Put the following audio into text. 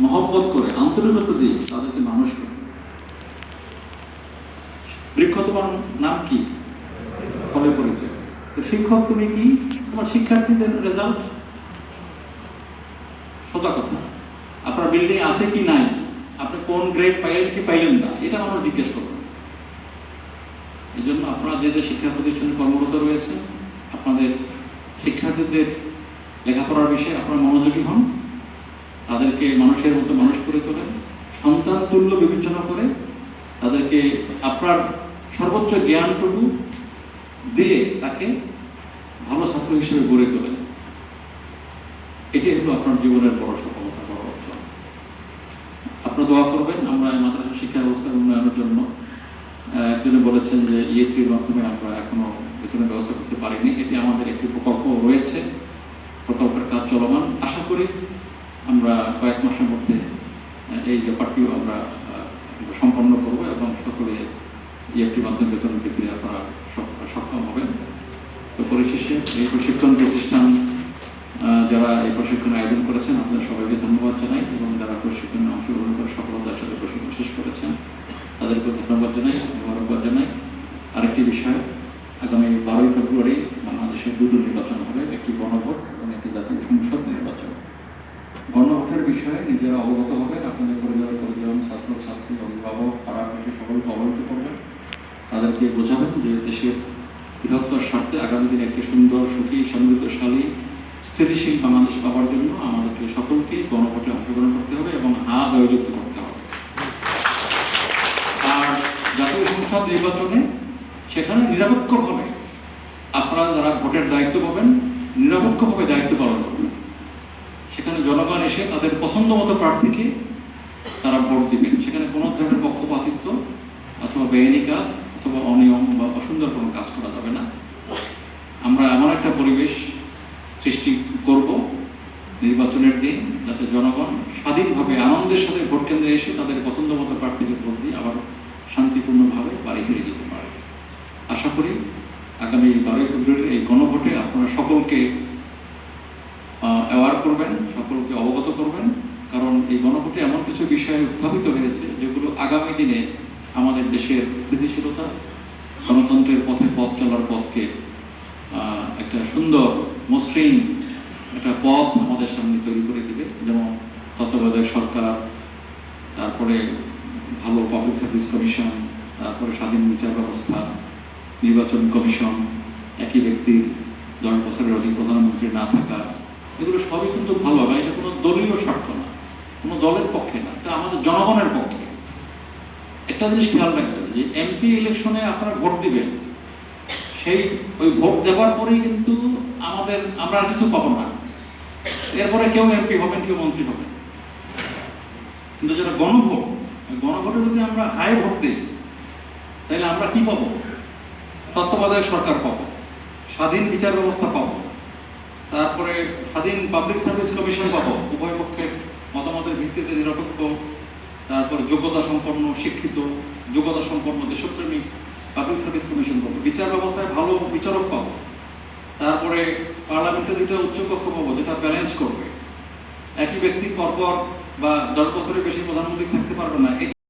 মহব্বত করে আন্তরিকতা দিয়ে তাদেরকে মানুষ করে। বৃক্ষ তোমার নাম কি? ফলে পরিচয়। তো শিক্ষক তুমি কি? তোমার শিক্ষার্থীদের রেজাল্ট। সোজা কথা। আপনার বিল্ডিং আছে কি নাই, আপনি কোন গ্রেড পাইলেন কি পাইলেন না, এটা মানুষ জিজ্ঞেস করবেন। এই জন্য আপনারা যে যে শিক্ষা প্রতিষ্ঠানে কর্মরত রয়েছে, আপনাদের শিক্ষার্থীদের লেখাপড়ার বিষয়ে আপনারা মনোযোগী হন, তাদেরকে মানুষের মতো মানুষ করে তোলেন, সন্তান তুল্য বিবেচনা করে তাদেরকে আপনার সর্বোচ্চ জ্ঞানটুকু দিয়ে তাকে ভালো ছাত্র হিসেবে গড়ে তোলেন। এটাই হলো আপনার জীবনের বড় সফলতা, বড় অর্জন। আপনারা দোয়া করবেন আমরা এই মাদ্রাসা শিক্ষা ব্যবস্থার উন্নয়নের জন্য। একজনে বলেছেন যে ইএফটির মাধ্যমে আমরা এখনো বেতনের ব্যবস্থা করতে পারিনি, এটি আমাদের একটি প্রকল্প রয়েছে, প্রকল্পের কাজ চলমান। আশা করি আমরা কয়েক মাসের মধ্যে এই ব্যাপারটিও আমরা সম্পন্ন করব এবং সকলে ইএফটির মাধ্যমে বেতন বৃদ্ধিতে আপনারা সক্ষম হবেন। তো পরিশেষে এই প্রশিক্ষণ প্রতিষ্ঠান যারা এই প্রশিক্ষণ আয়োজন করেছেন আপনাদের সবাইকে ধন্যবাদ জানাই, এবং যারা প্রশিক্ষণে অংশগ্রহণ করে সফলতার সাথে প্রশিক্ষণ শেষ করেছেন তাদেরকে ধন্যবাদ জানাই, মোবারকবাদ জানাই। আরেকটি বিষয়, আগামী 12ই ফেব্রুয়ারি বাংলাদেশের দুটো নির্বাচন হবে, একটি গণভোট এবং একটি জাতীয় সংসদ নির্বাচন। গণভোটের বিষয়ে নিজেরা অবগত হবেন, আপনাদের পরিবারের পরিজন, ছাত্র ছাত্রী, অভিভাবক, পাড়াপড়শি সকলকে অবহিত করবেন, তাদেরকে বোঝাবেন যে দেশের বৃহত্তর স্বার্থে আগামী দিনে একটি সুন্দর, সুখী, সমৃদ্ধশালী, স্থিতিশীল বাংলাদেশ পাওয়ার জন্য আমাদেরকে সকলকে গণভোটে অংশগ্রহণ করতে হবে এবং জয়যুক্ত করতে হবে। আর জাতীয় সংসদ নির্বাচনে সেখানে নিরপেক্ষভাবে আপনারা যারা ভোটের দায়িত্ব পাবেন নিরপেক্ষভাবে দায়িত্ব পালন করবেন। সেখানে জনগণ এসে তাদের পছন্দ মতো প্রার্থীকে তারা ভোট দিবেন। সেখানে কোনো ধরনের পক্ষপাতিত্ব অথবা বেআইনি কাজ অথবা অনিয়ম বা অসুন্দর কোনো কাজ করা যাবে না। আমরা এমন একটা পরিবেশ সৃষ্টি করব নির্বাচনের দিন, যাতে জনগণ স্বাধীনভাবে আনন্দের সাথে ভোট কেন্দ্রে এসে তাদের পছন্দ মতো প্রার্থীকে ভোট দিয়ে আবার শান্তিপূর্ণভাবে বাড়ি ফিরে যেতে পারে। আশা করি আগামী 12ই ফেব্রুয়ারি এই গণভোটে আপনারা সকলকে অ্যাওয়ার করবেন, সকলকে অবগত করবেন, কারণ এই গণভোটে এমন কিছু বিষয় উত্থাপিত হয়েছে যেগুলো আগামী দিনে আমাদের দেশের স্থিতিশীলতা, গণতন্ত্রের পথে পথ চলার পথকে একটা সুন্দর মসৃণ একটা পথ আমাদের সামনে তৈরি করে দিবে। যেমন তত্ত্বাবধায়ক সরকার, তারপরে ভালো পাবলিক সার্ভিস কমিশন, তারপরে স্বাধীন বিচার ব্যবস্থা, নির্বাচন কমিশন, একই ব্যক্তির 10 বছরের অধিক প্রধানমন্ত্রী না থাকা, এগুলো সবই কিন্তু ভালো হবে। এটা কোনো দলীয় স্বার্থ না, কোনো দলের পক্ষে না, এটা আমাদের জনগণের পক্ষে। একটা জিনিস খেয়াল রাখবেন যে এমপি ইলেকশনে আপনারা ভোট দিবেন, ওই ভোট দেওয়ার পরেই কিন্তু আমরা আর কিছু পাবো না। এরপরে কেউ এমপি হবেন, কেউ মন্ত্রী হবেন। কিন্তু যেটা গণভোটে যদি আমরা হাই ভোট দিই তাহলে আমরা কি পাবো? তত্ত্বাবধায়ক সরকার পাবো, স্বাধীন বিচার ব্যবস্থা পাবো, তারপরে স্বাধীন পাবলিক সার্ভিস কমিশন পাবো, উভয় পক্ষের মতামতের ভিত্তিতে নিরপেক্ষ, তারপরে যোগ্যতা সম্পন্ন শিক্ষিত, যোগ্যতা সম্পন্ন দেশপ্রেমিক পাবলিক সার্ভিস কমিশন পাবো, বিচার ব্যবস্থায় ভালো বিচারক পাবো, তারপরে পার্লামেন্টে 2টা উচ্চকক্ষ পাবো যেটা ব্যালেন্স করবে। একই ব্যক্তি পরপর বা 10 বছরের বেশি প্রধানমন্ত্রী থাকতে পারবে না।